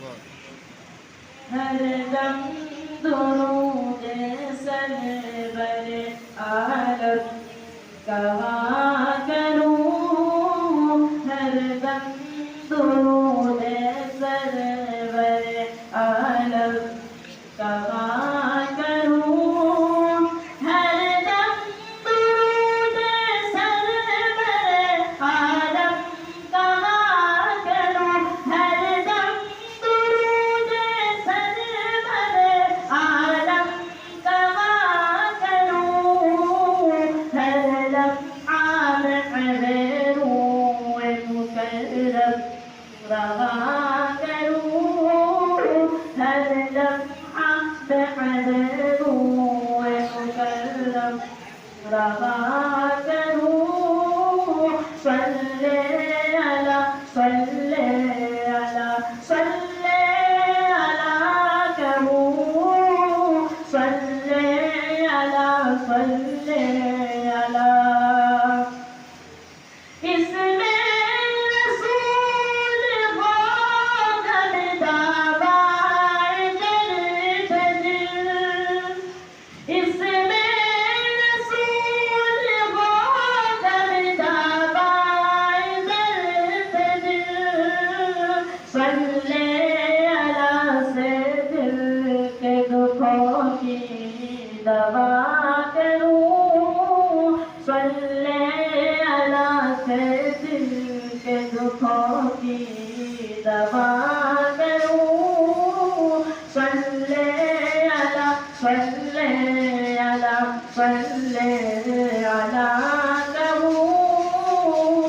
ہر دم درود سرور عالم کہا کروں، ہر دم درود سرور عالم کہا کروں، ہر دم درود سرور عالم کہا کروں، ہر دم درود سرور عالم کہا کروں، ہر لمحہ میں روح مکرم رہا کروں، ہر لمحہ میں روح مکرم رہا کروں، صلی علی صلی علی صلی علی کہوں، صلی علی صلی علی اس میں رسول ہو دعوائے درد دل، اس میں رسول ہو دعوائے درد دل، صلی علی سے دل کے دکھوں کی دوا کروں، صلی علی سے دل کے دکھوں کی دوا کروں، صلی علی صلی علی صلی علی کہوں،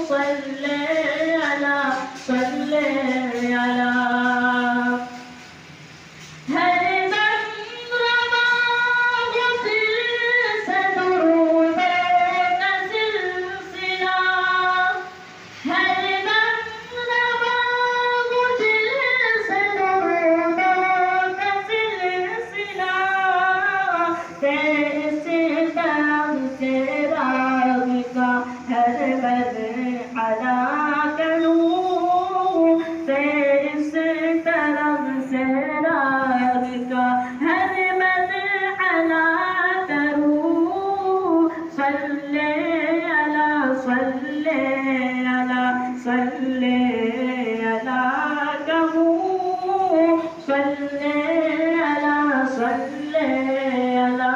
صلی علی صلی علی ہر دم رواں ہو دل سے درود کا سلسلہ، ہر دم رواں ہو دل سے درود کا سلسلہ، کیسے دم سے راگ کا ہر مرحلہ کروں، کیسے طرف سے راگ کا ہر مرحلہ کروں، صلی علی صلی علی صلی علی کہوں، صلی علی صلی علی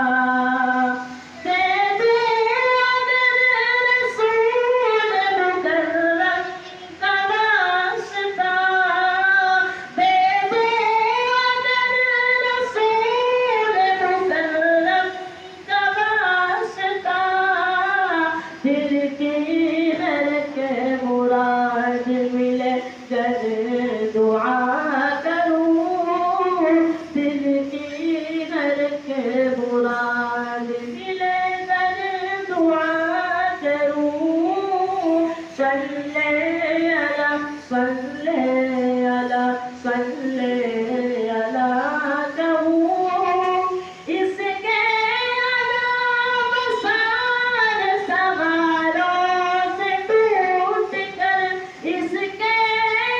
دل کی ہر کے مراد ملے گر دعا کروں، دل کی ہر کے مراد ملے گر دعا کروں، صلی علی صلی علی صلی علی کہوں، اس کے عذاب سارے سوالوں سے ٹوٹ کر، اس کے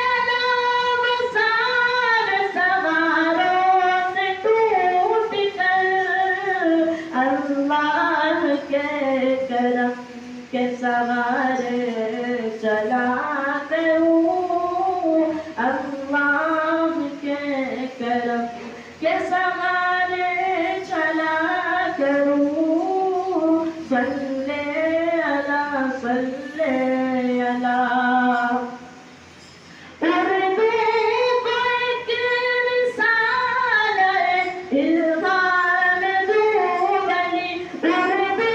عذاب سارے سوالوں سے ٹوٹ کر، اللہ کے کرم کے سہارے چلا کروں، اللہ کے کرم کے سہارے چلا کروں، صلی علی صلی علی اردو کو ایک رسالہ الہام دوں بنی، اردو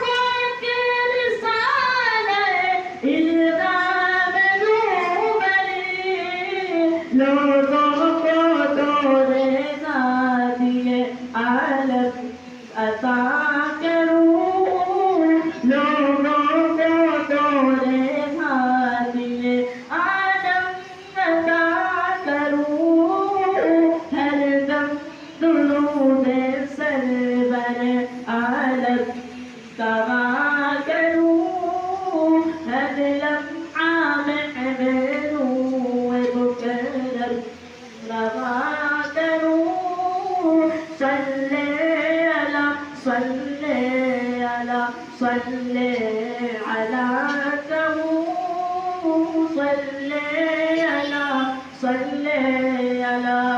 کو ایک رسالہ الہام دوں بنی، لوگوں کو تورے نادیے عالم عطا کروں، لوگوں کو تورے نادیے عالم عطا کروں، ہر دم درود سرور عالم کہا کروں، ہر لمحہ میں روح مکرم روا کروں صلی علی صلی علی صلی علی کہوں صلی علی صلی علی